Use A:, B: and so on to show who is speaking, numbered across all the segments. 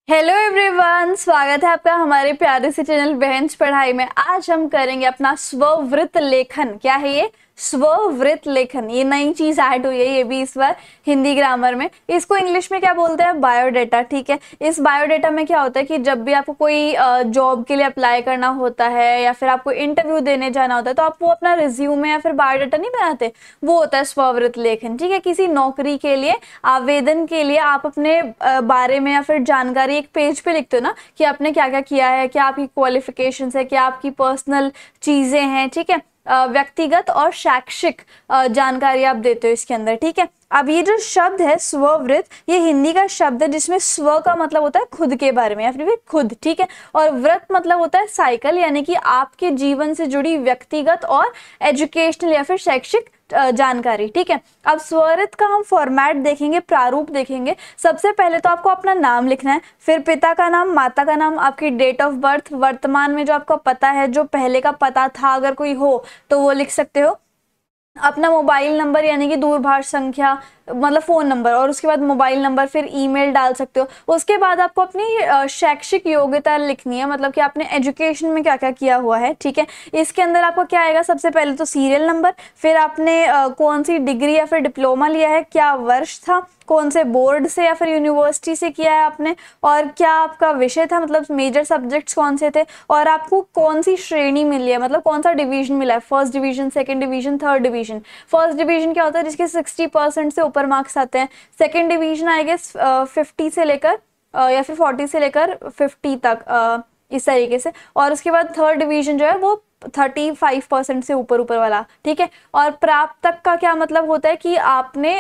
A: Hello everyone, स्वागत है आपका हमारे प्यारे से चैनल बेंच पढ़ाई में। आज हम करेंगे अपना स्ववृत्त लेखन। क्या है ये? स्ववृत्त लेखन। ये नई चीज ऐड हुई है, ये भी इस बार हिंदी ग्रामर में। इसको इंग्लिश में क्या बोलते हैं? बायोडेटा। ठीक है, इस बायोडेटा में क्या होता है कि जब भी आपको कोई जॉब के लिए अप्लाई करना होता है या फिर आपको इंटरव्यू देने जाना होता है तो आप वो अपना रिज्यूमे या फिर बायोडेटा नहीं बनाते, वो होता है स्ववृत्त लेखन। ठीक है, किसी नौकरी के लिए आवेदन के लिए आप अपने बारे में या फिर जानकारी एक पेज पे लिखते हो ना कि आपने क्या क्या किया है, क्या आपकी क्वालिफिकेशंस है, क्या आपकी पर्सनल चीजें हैं। ठीक है, व्यक्तिगत और शैक्षिक जानकारी आप देते हो इसके अंदर। ठीक है, अब ये जो शब्द है स्ववृत्त, ये हिंदी का शब्द है जिसमें स्व का मतलब होता है खुद के बारे में या फिर खुद। ठीक है, और व्रत मतलब होता है साइकिल, यानी कि आपके जीवन से जुड़ी व्यक्तिगत और एजुकेशनल या फिर शैक्षिक जानकारी। ठीक है, अब स्वरित का हम फॉर्मेट देखेंगे, प्रारूप देखेंगे। सबसे पहले तो आपको अपना नाम लिखना है, फिर पिता का नाम, माता का नाम, आपकी डेट ऑफ बर्थ, वर्तमान में जो आपका पता है, जो पहले का पता था अगर कोई हो तो वो लिख सकते हो, अपना मोबाइल नंबर यानी कि दूरभाष संख्या मतलब फोन नंबर, और उसके बाद मोबाइल नंबर, फिर ईमेल डाल सकते हो। उसके बाद आपको अपनी शैक्षिक योग्यता लिखनी है, मतलब कि आपने एजुकेशन में क्या क्या किया हुआ है। ठीक है, इसके अंदर आपको क्या आएगा? सबसे पहले तो सीरियल नंबर, फिर आपने कौन सी डिग्री या फिर डिप्लोमा लिया है, क्या वर्ष था, कौन से बोर्ड से या फिर यूनिवर्सिटी से किया है आपने, और क्या आपका विषय था, मतलब मेजर सब्जेक्ट्स कौन से थे, और आपको कौन सी श्रेणी मिली है, मतलब कौन सा डिवीजन मिला है, first division, second division, third division. First division क्या होता है? जिसके 60% से ऊपर मार्क्स आते हैं। सेकंड डिवीजन आएगा 50 से लेकर या फिर 40 से लेकर 50 तक, इस तरीके से। और उसके बाद थर्ड डिवीजन जो है वो 35% से ऊपर ऊपर वाला। ठीक है, और प्राप्त तक का क्या मतलब होता है कि आपने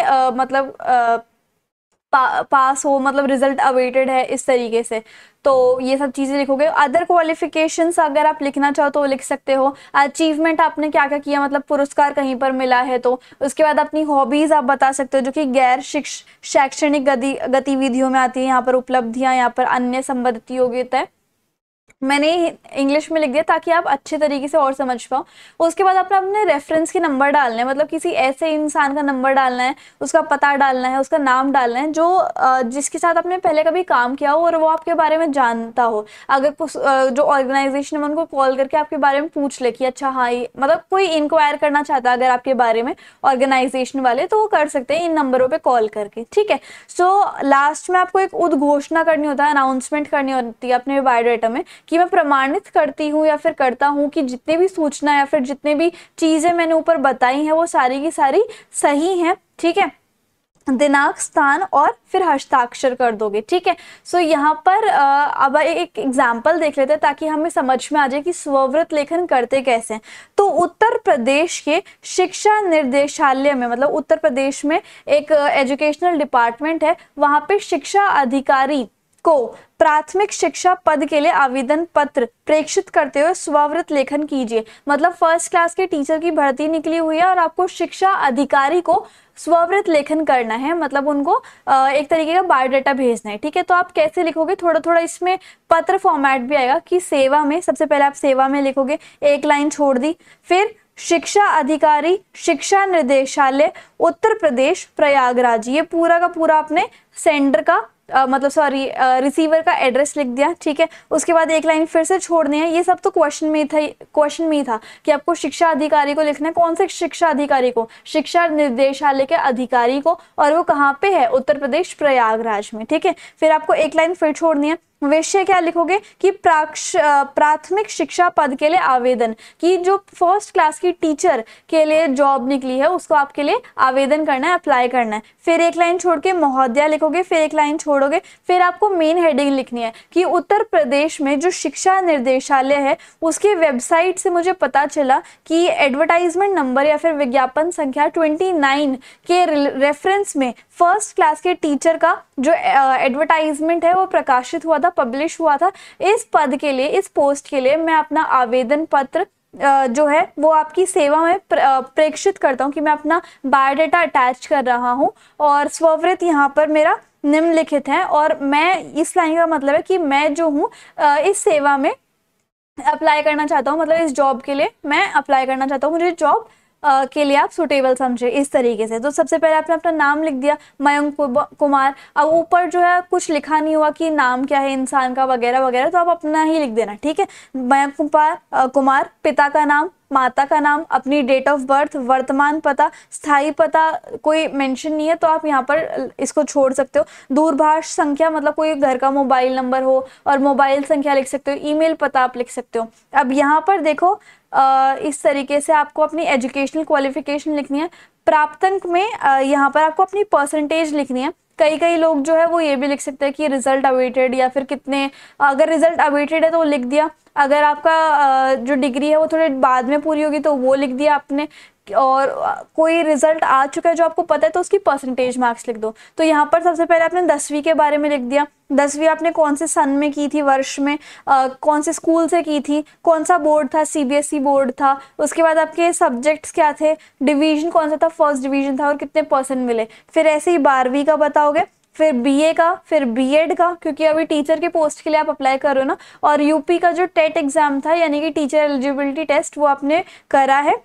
A: पास हो, मतलब रिजल्ट अवेटेड है, इस तरीके से। तो ये सब चीजें लिखोगे। अदर क्वालिफिकेशंस अगर आप लिखना चाहो तो लिख सकते हो। अचीवमेंट आपने क्या क्या किया, मतलब पुरस्कार कहीं पर मिला है तो। उसके बाद अपनी हॉबीज आप बता सकते हो जो कि गैर शैक्षणिक गतिविधियों में आती है। यहाँ पर उपलब्धियां, यहाँ पर अन्य संबंधित योग्यता है। मैंने इंग्लिश में लिख दिया ताकि आप अच्छे तरीके से और समझ पाओ। उसके बाद अपना अपने रेफरेंस के नंबर डालने हैं, मतलब किसी ऐसे इंसान का नंबर डालना है, उसका पता डालना है, उसका नाम डालना है जो जिसके साथ आपने पहले कभी काम किया हो और वो आपके बारे में जानता हो। अगर जो ऑर्गेनाइजेशन है उनको कॉल करके आपके बारे में पूछ ले कि अच्छा हाँ, ये मतलब कोई इंक्वायर करना चाहता है अगर आपके बारे में ऑर्गेनाइजेशन वाले, तो वो कर सकते हैं इन नंबरों पे कॉल करके। ठीक है, सो लास्ट में आपको एक उद्घोषणा करनी होता है, अनाउंसमेंट करनी होती है अपने बायोडाटा में कि मैं प्रमाणित करती हूँ या फिर करता हूँ कि जितने भी सूचना या फिर जितने भी चीजें मैंने ऊपर बताई हैं वो सारी की सारी सही हैं। ठीक है, दिनांक, स्थान और फिर हस्ताक्षर कर दोगे। ठीक है, सो यहाँ पर अब एक एग्जाम्पल देख लेते हैं ताकि हमें समझ में आ जाए कि स्ववृत्त लेखन करते कैसे हैं। तो उत्तर प्रदेश के शिक्षा निर्देशालय में, मतलब उत्तर प्रदेश में एक एजुकेशनल डिपार्टमेंट है, वहां पे शिक्षा अधिकारी को प्राथमिक शिक्षा पद के लिए आवेदन पत्र प्रेषित करते हुए स्ववृत्त लेखन कीजिए। मतलब फर्स्ट क्लास के टीचर की भर्ती निकली हुई है और आपको शिक्षा अधिकारी को स्ववृत्त लेखन करना है, मतलब उनको एक तरीके का बायोडाटा भेजना है। ठीक है, तो आप कैसे लिखोगे? थोड़ा थोड़ा इसमें पत्र फॉर्मेट भी आएगा कि सेवा में, सबसे पहले आप सेवा में लिखोगे, एक लाइन छोड़ दी, फिर शिक्षा अधिकारी, शिक्षा निर्देशालय, उत्तर प्रदेश, प्रयागराज। ये पूरा का पूरा आपने सेंडर का मतलब सॉरी रिसीवर का एड्रेस लिख दिया। ठीक है, उसके बाद एक लाइन फिर से छोड़नी है। ये सब तो क्वेश्चन में ही था कि आपको शिक्षा अधिकारी को लिखना है। कौन से शिक्षा अधिकारी को? शिक्षा निर्देशालय के अधिकारी को, और वो कहाँ पे है? उत्तर प्रदेश, प्रयागराज में। ठीक है, फिर आपको एक लाइन फिर छोड़नी है। विषय क्या लिखोगे कि प्राथमिक शिक्षा पद के लिए आवेदन, कि जो फर्स्ट क्लास की टीचर के लिए जॉब निकली है उसको आपके लिए आवेदन करना है, अप्लाई करना है। फिर एक लाइन छोड़ के महोदया लिखोगे, फिर एक लाइन छोड़ोगे, फिर आपको मेन हेडिंग लिखनी है कि उत्तर प्रदेश में जो शिक्षा निर्देशालय है उसकी वेबसाइट से मुझे पता चला कि एडवर्टाइजमेंट नंबर या फिर विज्ञापन संख्या 29 के रेफरेंस में फर्स्ट क्लास के टीचर का जो एडवर्टाइजमेंट है वो प्रकाशित हुआ था, पब्लिश हुआ था। इस पद के लिए, इस पोस्ट के लिए मैं अपना आवेदन पत्र जो है वो आपकी सेवा में प्रेषित करता हूँ कि मैं अपना बायोडाटा अटैच कर रहा हूँ, और स्ववृत्त यहाँ पर मेरा निम्नलिखित है। और मैं, इस लाइन का मतलब है कि मैं जो हूँ इस सेवा में अप्लाई करना चाहता हूँ, मतलब इस जॉब के लिए मैं अप्लाई करना चाहता हूँ, मुझे जॉब के लिए आप सुटेबल समझे, इस तरीके से। तो सबसे पहले आपने अपना नाम लिख दिया, मयंक कुमार। अब ऊपर जो है कुछ लिखा नहीं हुआ कि नाम क्या है इंसान का वगैरह वगैरह, तो आप अपना ही लिख देना, ठीक है। मयंक कुमार, पिता का नाम, माता का नाम, अपनी डेट ऑफ बर्थ, वर्तमान पता, स्थायी पता कोई मेंशन नहीं है तो आप यहाँ पर इसको छोड़ सकते हो। दूरभाष संख्या मतलब कोई घर का मोबाइल नंबर हो, और मोबाइल संख्या लिख सकते हो। ईमेल पता आप लिख सकते हो। अब यहाँ पर देखो इस तरीके से आपको अपनी एजुकेशनल क्वालिफिकेशन लिखनी है। प्राप्तांक में यहाँ पर आपको अपनी परसेंटेज लिखनी है। कई कई लोग जो है वो ये भी लिख सकते हैं कि रिजल्ट अवेटेड, या फिर कितने, अगर रिजल्ट अवेटेड है तो वो लिख दिया। अगर आपका जो डिग्री है वो थोड़े बाद में पूरी होगी तो वो लिख दिया आपने। और कोई रिजल्ट आ चुका है जो आपको पता है तो उसकी परसेंटेज मार्क्स लिख दो। तो यहाँ पर सबसे पहले आपने 10वीं के बारे में लिख दिया। 10वीं आपने कौन से सन में की थी, वर्ष में, कौन से स्कूल से की थी, कौन सा बोर्ड था, सीबीएसई बोर्ड था। उसके बाद आपके सब्जेक्ट्स क्या थे, डिवीजन कौन सा था, फर्स्ट डिवीजन था, और कितने परसेंट मिले। फिर ऐसे ही 12वीं का बताओगे, फिर बीए का, फिर बीएड का, क्योंकि अभी टीचर के पोस्ट के लिए आप अप्लाई कर रहे हो ना। और यूपी का जो टेट एग्जाम था यानी कि टीचर एलिजिबिलिटी टेस्ट, वो आपने करा है,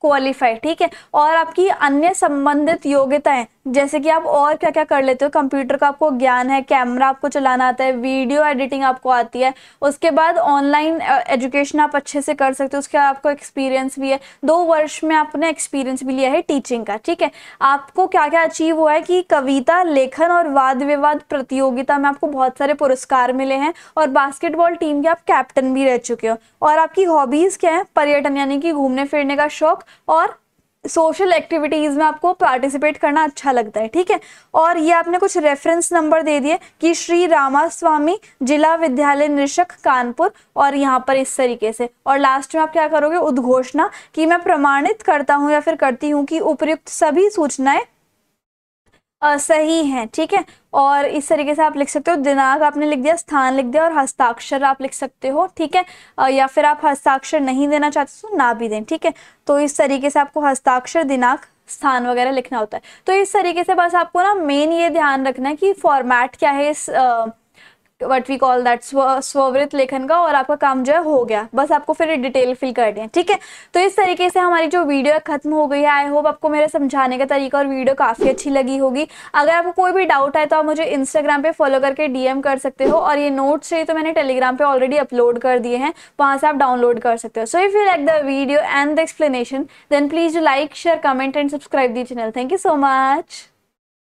A: क्वालिफाई, ठीक है। और आपकी अन्य संबंधित योग्यताएं, जैसे कि आप और क्या क्या कर लेते हो, कंप्यूटर का आपको ज्ञान है, कैमरा आपको चलाना आता है, वीडियो एडिटिंग आपको आती है, उसके बाद ऑनलाइन एजुकेशन आप अच्छे से कर सकते हो, उसके बाद आपको एक्सपीरियंस भी है, 2 वर्ष में आपने एक्सपीरियंस भी लिया है टीचिंग का, ठीक है। आपको क्या क्या अचीव हुआ है कि कविता, लेखन और वाद विवाद प्रतियोगिता में आपको बहुत सारे पुरस्कार मिले हैं, और बास्केटबॉल टीम के आप कैप्टन भी रह चुके हो। और आपकी हॉबीज क्या है, पर्यटन यानी कि घूमने फिरने का शौक, और सोशल एक्टिविटीज में आपको पार्टिसिपेट करना अच्छा लगता है, ठीक है। और ये आपने कुछ रेफरेंस नंबर दे दिए कि श्री रामास्वामी जिला विद्यालय निरीक्षक कानपुर, और यहाँ पर इस तरीके से। और लास्ट में आप क्या करोगे, उद्घोषणा, कि मैं प्रमाणित करता हूँ या फिर करती हूँ कि उपर्युक्त सभी सूचनाएं सही हैं, ठीक है। और इस तरीके से आप लिख सकते हो। दिनांक आपने लिख दिया, स्थान लिख दिया, और हस्ताक्षर आप लिख सकते हो, ठीक है। या फिर आप हस्ताक्षर नहीं देना चाहते तो ना भी दें, ठीक है। तो इस तरीके से आपको हस्ताक्षर, दिनांक, स्थान वगैरह लिखना होता है। तो इस तरीके से बस आपको ना मेन ये ध्यान रखना है कि फॉर्मेट क्या है इस व्हाट वी कॉल दैट स्ववृत लेखन का, और आपका काम जो है हो गया। बस आपको फिर डिटेल फिल करनी है, ठीक है। तो इस तरीके से हमारी जो वीडियो खत्म हो गई है। आई होप आपको मेरे समझाने का तरीका और वीडियो काफ़ी अच्छी लगी होगी। अगर आपको कोई भी डाउट है तो आप मुझे इंस्टाग्राम पे फॉलो करके डीएम कर सकते हो, और ये नोट्स चाहिए तो मैंने टेलीग्राम पे ऑलरेडी अपलोड कर दिए हैं, वहाँ से आप डाउनलोड कर सकते हो। So if you like the video and the explanation, then please like, share, comment and subscribe the channel. Thank you so much.